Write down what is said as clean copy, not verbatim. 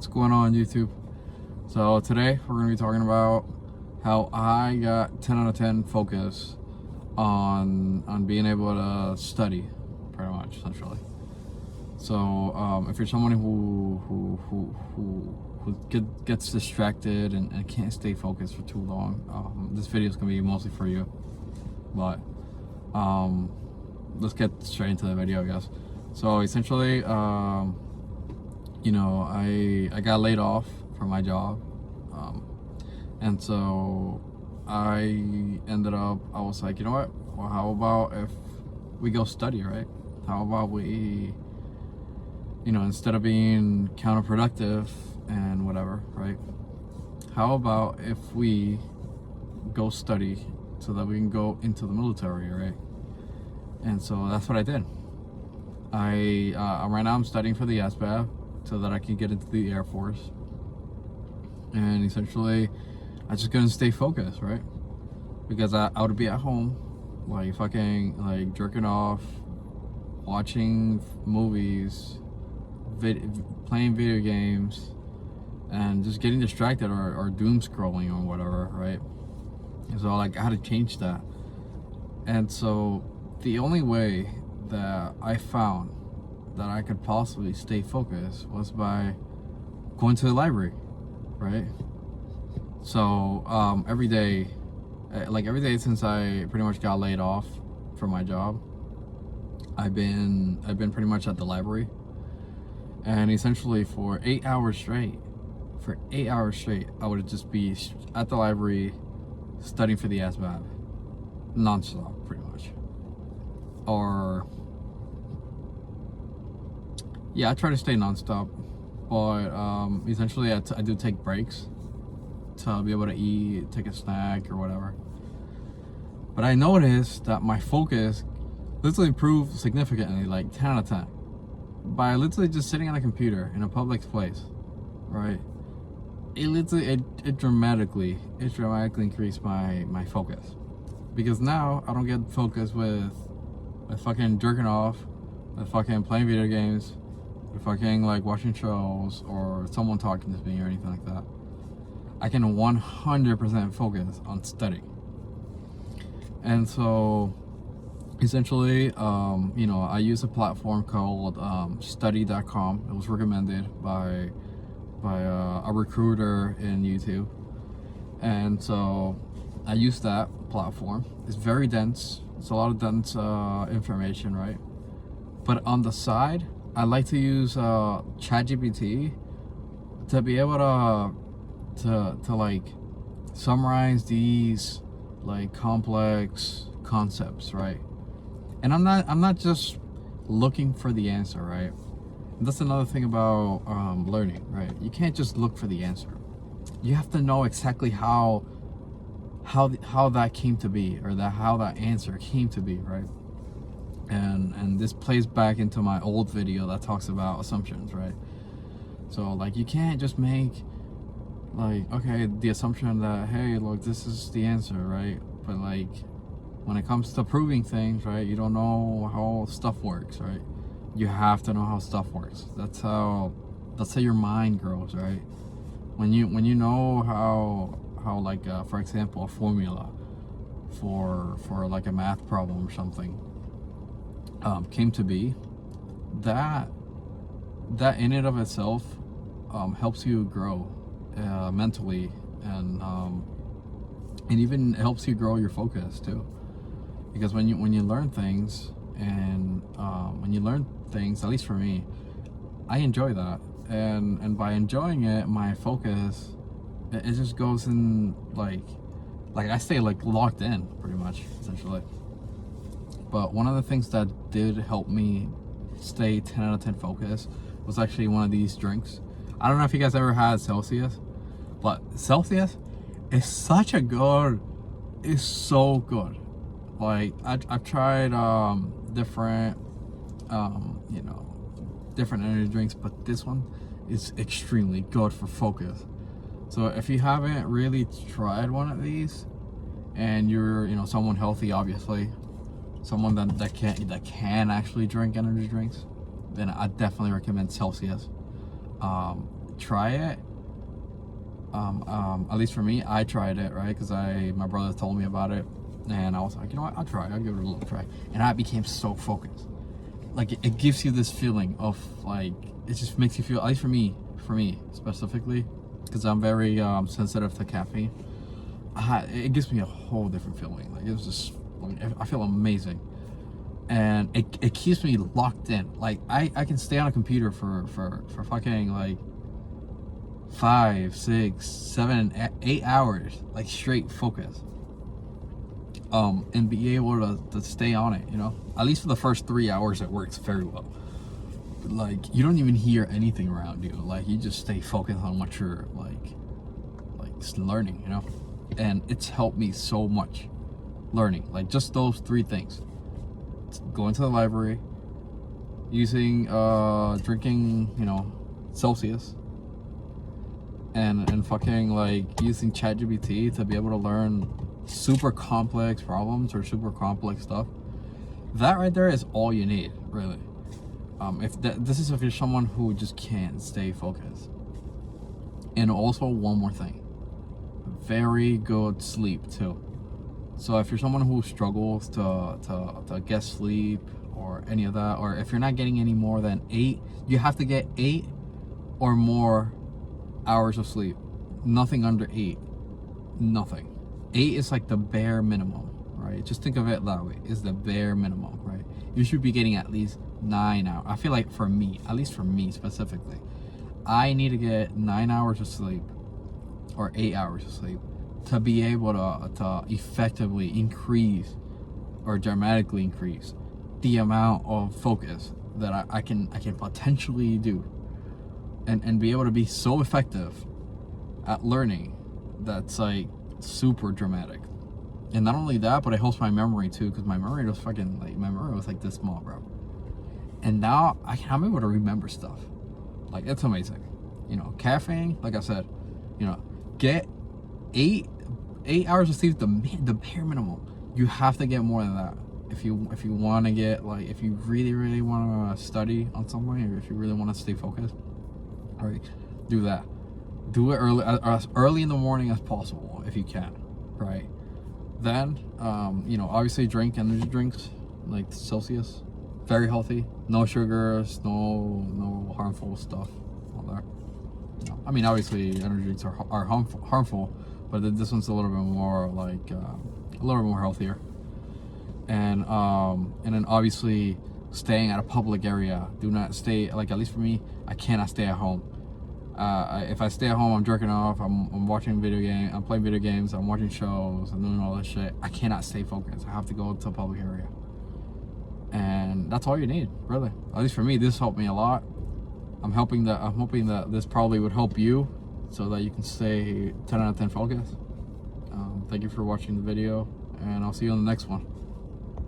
What's going on, YouTube? So today we're going to be talking about how I got 10 out of 10 focus on being able to study, pretty much, essentially. So if you're someone who gets distracted and can't stay focused for too long, this video is going to be mostly for you. But let's get straight into the video, I guess. So essentially, you know, I got laid off from my job, and so I was like, you know what, well, how about if we go study, right? How about we, you know, instead of being counterproductive and whatever, right, how about if we go study so that we can go into the military, right? And so that's what I did. Right now I'm studying for the ASVAB so that I can get into the Air Force. And essentially, I just couldn't stay focused, right? Because I would be at home, like fucking, like jerking off, watching movies, playing video games, and just getting distracted or doom scrolling or whatever, right? And so like I had to change that. And so the only way that I found that I could possibly stay focused was by going to the library, right? So every day since I pretty much got laid off from my job, I've been pretty much at the library, and essentially for 8 hours straight, I would just be at the library studying for the ASVAB non-stop, pretty much. Or yeah, I try to stay non-stop, but essentially I do take breaks to be able to eat, take a snack or whatever. But I noticed that my focus literally improved significantly, like 10 out of 10, by literally just sitting on a computer in a public place, right? It dramatically increased my focus, because now I don't get focused with fucking jerking off, with fucking playing video games, with fucking like watching shows or someone talking to me or anything like that. I can 100% focus on studying. And so essentially, you know, I use a platform called study.com. It was recommended by a recruiter in YouTube, and so I use that platform. It's very dense. It's a lot of dense information, right? But on the side, I like to use ChatGPT to be able to like summarize these like complex concepts, right? And I'm not just looking for the answer, right? And that's another thing about learning, right? You can't just look for the answer. You have to know exactly how that came to be, or how that answer came to be, right? And this plays back into my old video that talks about assumptions, right? So like you can't just make like, okay, the assumption that, hey, look, this is the answer, right? But like when it comes to proving things, right, you don't know how stuff works, right? You have to know how stuff works. That's how your mind grows, right? When you know how like for example, a formula for like a math problem or something came to be, that in and of itself helps you grow mentally, and even helps you grow your focus too. Because when you learn things, and when you learn things, at least for me, I enjoy that, and by enjoying it, my focus, it just goes in like I stay like locked in, pretty much, essentially. But one of the things that did help me stay 10 out of 10 focus was actually one of these drinks. I don't know if you guys ever had Celsius, but Celsius is such a good, it's so good. Like I've tried different you know, different energy drinks, but this one is extremely good for focus. So if you haven't really tried one of these, and you're, you know, someone healthy, obviously, someone that can actually drink energy drinks, then I definitely recommend Celsius. try it. At least for me, I tried it, right? Because my brother told me about it, and I was like, you know what, I'll try. I'll give it a little try. And I became so focused. Like it gives you this feeling of like, it just makes you feel. At least for me specifically, because I'm very sensitive to caffeine. It gives me a whole different feeling. Like it was just, I feel amazing, and it keeps me locked in. Like I can stay on a computer for fucking like 5, 6, 7, 8 hours, like straight focus, and be able to stay on it, you know. At least for the first 3 hours it works very well. Like you don't even hear anything around you, like you just stay focused on what you're like learning, you know. And it's helped me so much learning, like just those 3 things: going to the library, using drinking, you know, Celsius, and fucking like using ChatGPT to be able to learn super complex problems or super complex stuff. That right there is all you need, really. If you're someone who just can't stay focused. And also one more thing, very good sleep too. So if you're someone who struggles to get sleep or any of that, or if you're not getting any more than 8, you have to get 8 or more hours of sleep. Nothing under 8. Nothing. 8 is like the bare minimum, right? Just think of it that way. Is the bare minimum, right? You should be getting at least 9 hours. I feel like for me, at least for me specifically, I need to get 9 hours of sleep or 8 hours of sleep to be able to effectively increase or dramatically increase the amount of focus that I can potentially do, and be able to be so effective at learning that's like super dramatic. And not only that, but it helps my memory too, because my memory was like this small, bro. And now I'm able to remember stuff. Like it's amazing. You know, caffeine, like I said, you know, get 8 hours of sleep, the bare minimum. You have to get more than that if you want to get, like, if you really want to study on something, or if you really want to stay focused. All right, do that. Do it as early in the morning as possible if you can, right? Then, you know, obviously drink energy drinks like Celsius, very healthy, no sugars, no harmful stuff on there. You know, I mean, obviously energy drinks are harmful, but this one's a little bit more like a little bit more healthier. And then obviously staying at a public area. Do not stay, like, at least for me, I cannot stay at home. If I stay at home, I'm jerking off, I'm watching video games, I'm playing video games, I'm watching shows, I'm doing all this shit. I cannot stay focused. I have to go to a public area. And that's all you need, really. At least for me, this helped me a lot. I'm hoping that this probably would help you, so that you can stay 10 out of 10 focused. Thank you for watching the video, and I'll see you on the next one.